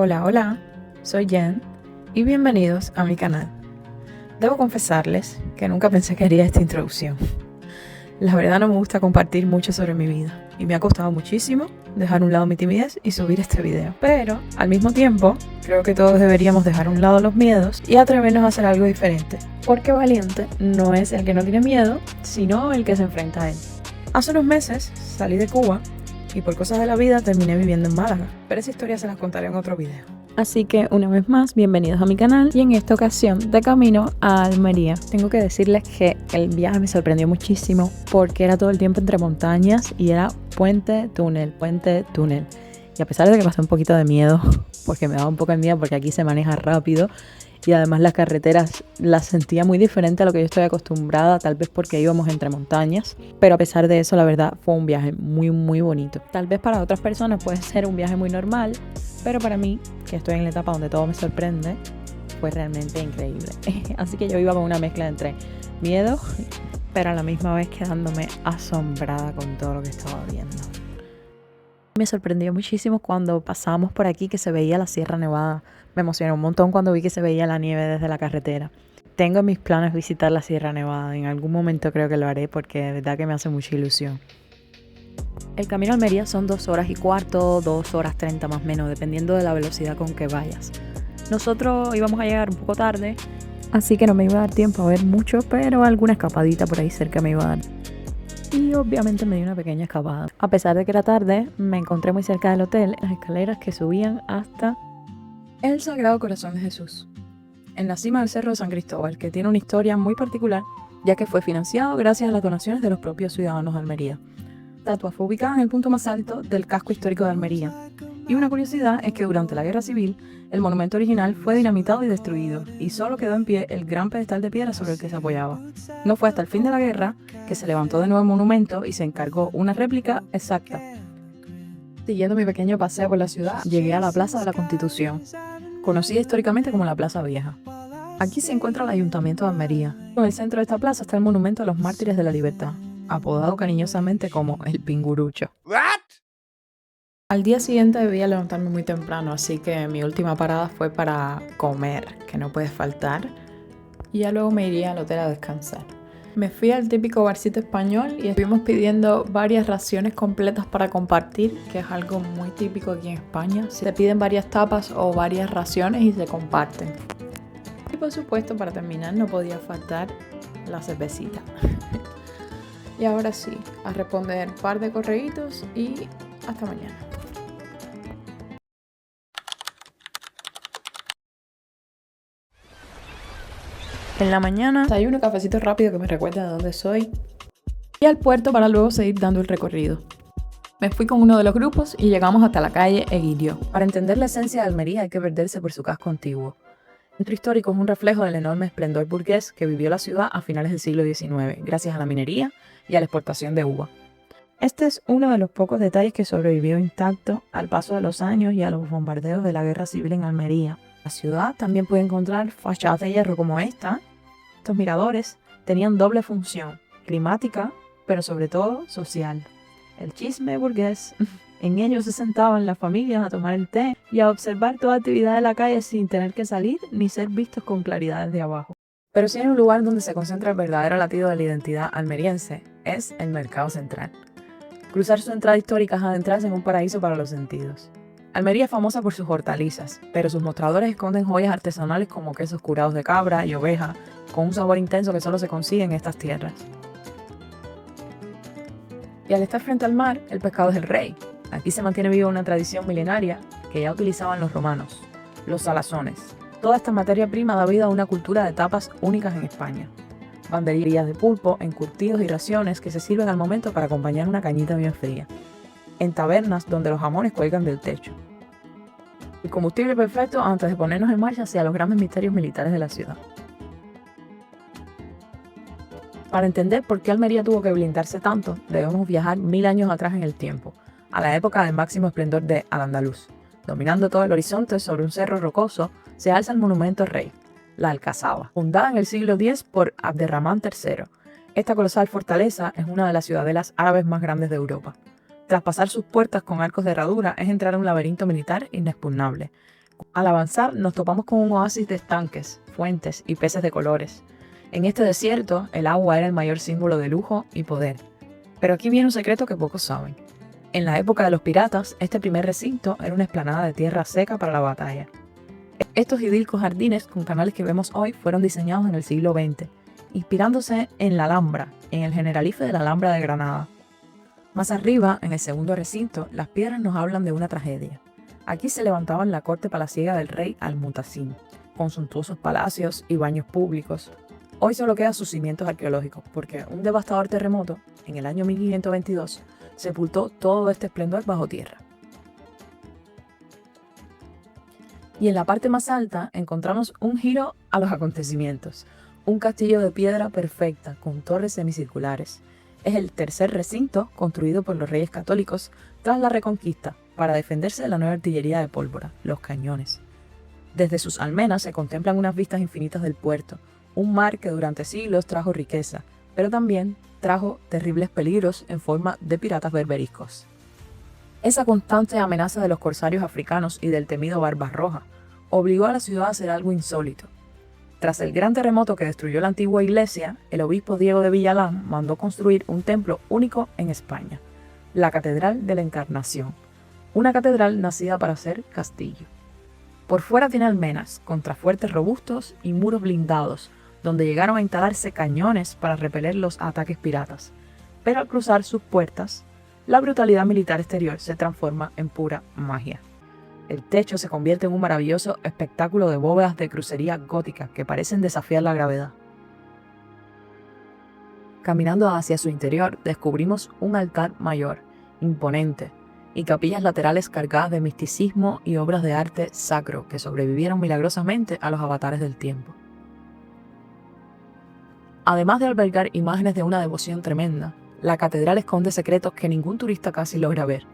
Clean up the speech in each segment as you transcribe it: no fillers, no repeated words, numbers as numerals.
Hola, hola, soy Jen y bienvenidos a mi canal. Debo confesarles que nunca pensé que haría esta introducción. La verdad no me gusta compartir mucho sobre mi vida y me ha costado muchísimo dejar a un lado mi timidez y subir este video. Pero al mismo tiempo creo que todos deberíamos dejar a un lado los miedos y atrevernos a hacer algo diferente. Porque valiente no es el que no tiene miedo, sino el que se enfrenta a él. Hace unos meses salí de Cuba y por cosas de la vida terminé viviendo en Málaga, pero esa historia se las contaré en otro video. Así que una vez más, bienvenidos a mi canal y en esta ocasión de camino a Almería. Tengo que decirles que el viaje me sorprendió muchísimo porque era todo el tiempo entre montañas y era puente, túnel, puente, túnel. Y a pesar de que pasé un poquito de miedo, porque me daba un poco de miedo porque aquí se maneja rápido, y además las carreteras las sentía muy diferente a lo que yo estoy acostumbrada, tal vez porque íbamos entre montañas, pero a pesar de eso la verdad fue un viaje muy bonito. Tal vez para otras personas puede ser un viaje muy normal, pero para mí, que estoy en la etapa donde todo me sorprende, fue realmente increíble. Así que yo iba con una mezcla entre miedo, pero a la misma vez quedándome asombrada con todo lo que estaba viendo. Me sorprendió muchísimo cuando pasábamos por aquí que se veía la Sierra Nevada. Me emocionó un montón cuando vi que se veía la nieve desde la carretera. Tengo en mis planes visitar la Sierra Nevada. En algún momento creo que lo haré porque de verdad que me hace mucha ilusión. El camino a Almería son 2 horas y cuarto, 2 horas 30 más o menos, dependiendo de la velocidad con que vayas. Nosotros íbamos a llegar un poco tarde, así que no me iba a dar tiempo a ver mucho, pero alguna escapadita por ahí cerca me iba a dar. Y obviamente me di una pequeña escapada. A pesar de que era tarde, me encontré muy cerca del hotel, en las escaleras que subían hasta el Sagrado Corazón de Jesús, en la cima del Cerro de San Cristóbal, que tiene una historia muy particular, ya que fue financiado gracias a las donaciones de los propios ciudadanos de Almería. La estatua fue ubicada en el punto más alto del casco histórico de Almería. Y una curiosidad es que durante la Guerra Civil, el monumento original fue dinamitado y destruido, y solo quedó en pie el gran pedestal de piedra sobre el que se apoyaba. No fue hasta el fin de la guerra que se levantó de nuevo el monumento y se encargó una réplica exacta. Siguiendo mi pequeño paseo por la ciudad, llegué a la Plaza de la Constitución, conocida históricamente como la Plaza Vieja. Aquí se encuentra el Ayuntamiento de Almería. En el centro de esta plaza está el monumento a los mártires de la libertad, apodado cariñosamente como el Pingurucho. Al día siguiente debía levantarme muy temprano, así que mi última parada fue para comer, que no puede faltar, y ya luego me iría al hotel a descansar. Me fui al típico barcito español y estuvimos pidiendo varias raciones completas para compartir, que es algo muy típico aquí en España. Se piden varias tapas o varias raciones y se comparten. Y por supuesto, para terminar, no podía faltar la cervecita. Y ahora sí, a responder un par de correitos y hasta mañana. En la mañana desayuno, cafecito rápido que me recuerda de dónde soy y al puerto para luego seguir dando el recorrido. Me fui con uno de los grupos y llegamos hasta la calle Eguilio. Para entender la esencia de Almería hay que perderse por su casco antiguo. El centro histórico es un reflejo del enorme esplendor burgués que vivió la ciudad a finales del siglo XIX, gracias a la minería y a la exportación de uva. Este es uno de los pocos detalles que sobrevivió intacto al paso de los años y a los bombardeos de la Guerra Civil en Almería. La ciudad también puede encontrar fachadas de hierro como esta. Estos miradores tenían doble función, climática, pero sobre todo social. El chisme burgués. En ellos se sentaban las familias a tomar el té y a observar toda actividad de la calle sin tener que salir ni ser vistos con claridad desde abajo. Pero si hay un lugar donde se concentra el verdadero latido de la identidad almeriense, es el Mercado Central. Cruzar su entrada histórica es adentrarse en un paraíso para los sentidos. Almería es famosa por sus hortalizas, pero sus mostradores esconden joyas artesanales como quesos curados de cabra y oveja, con un sabor intenso que solo se consigue en estas tierras. Y al estar frente al mar, el pescado es el rey. Aquí se mantiene viva una tradición milenaria que ya utilizaban los romanos, los salazones. Toda esta materia prima da vida a una cultura de tapas únicas en España. Banderías de pulpo, encurtidos y raciones que se sirven al momento para acompañar una cañita bien fría. En tabernas donde los jamones cuelgan del techo. El combustible perfecto antes de ponernos en marcha hacia los grandes misterios militares de la ciudad. Para entender por qué Almería tuvo que blindarse tanto, debemos viajar 1000 años atrás en el tiempo, a la época del máximo esplendor de Al-Andalus. Dominando todo el horizonte sobre un cerro rocoso, se alza el monumento rey, la Alcazaba, fundada en el siglo X por Abderramán III. Esta colosal fortaleza es una de las ciudadelas árabes más grandes de Europa. Traspasar sus puertas con arcos de herradura es entrar en un laberinto militar inexpugnable, Al avanzar nos topamos con un oasis de estanques, fuentes y peces de colores. En este desierto el agua era el mayor símbolo de lujo y poder. Pero aquí viene un secreto que pocos saben. En la época de los piratas, este primer recinto era una explanada de tierra seca para la batalla. Estos idílicos jardines con canales que vemos hoy fueron diseñados en el siglo XX, inspirándose en la Alhambra, en el Generalife de la Alhambra de Granada. Más arriba, en el segundo recinto, las piedras nos hablan de una tragedia. Aquí se levantaban la corte palaciega del rey Al-Mutasim, con suntuosos palacios y baños públicos. Hoy solo quedan sus cimientos arqueológicos, porque un devastador terremoto, en el año 1522, sepultó todo este esplendor bajo tierra. Y en la parte más alta encontramos un giro a los acontecimientos, un castillo de piedra perfecta con torres semicirculares. Es el tercer recinto construido por los reyes católicos tras la Reconquista para defenderse de la nueva artillería de pólvora, los cañones. Desde sus almenas se contemplan unas vistas infinitas del puerto, un mar que durante siglos trajo riqueza, pero también trajo terribles peligros en forma de piratas berberiscos. Esa constante amenaza de los corsarios africanos y del temido Barbarroja obligó a la ciudad a hacer algo insólito. Tras el gran terremoto que destruyó la antigua iglesia, el obispo Diego de Villalán mandó construir un templo único en España, la Catedral de la Encarnación, una catedral nacida para ser castillo. Por fuera tiene almenas, contrafuertes robustos y muros blindados, donde llegaron a instalarse cañones para repeler los ataques piratas. Pero al cruzar sus puertas, la brutalidad militar exterior se transforma en pura magia. El techo se convierte en un maravilloso espectáculo de bóvedas de crucería gótica que parecen desafiar la gravedad. Caminando hacia su interior, descubrimos un altar mayor, imponente, y capillas laterales cargadas de misticismo y obras de arte sacro que sobrevivieron milagrosamente a los avatares del tiempo. Además de albergar imágenes de una devoción tremenda, la catedral esconde secretos que ningún turista casi logra ver.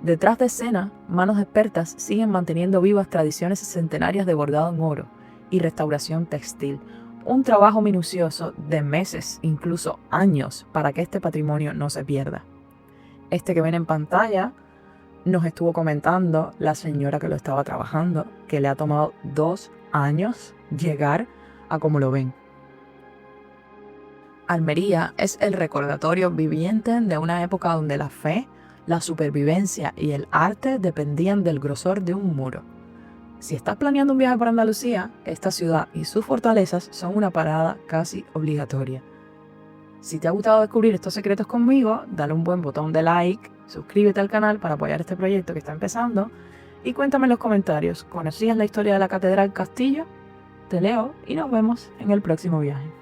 Detrás de escena, manos expertas siguen manteniendo vivas tradiciones centenarias de bordado en oro y restauración textil, un trabajo minucioso de meses, incluso años, para que este patrimonio no se pierda. Este que ven en pantalla nos estuvo comentando la señora que lo estaba trabajando, que le ha tomado 2 años llegar a como lo ven. Almería es el recordatorio viviente de una época donde la fe, la supervivencia y el arte dependían del grosor de un muro. Si estás planeando un viaje por Andalucía, esta ciudad y sus fortalezas son una parada casi obligatoria. Si te ha gustado descubrir estos secretos conmigo, dale un buen botón de like, suscríbete al canal para apoyar este proyecto que está empezando y cuéntame en los comentarios, ¿conocías la historia de la Catedral Castillo? Te leo y nos vemos en el próximo viaje.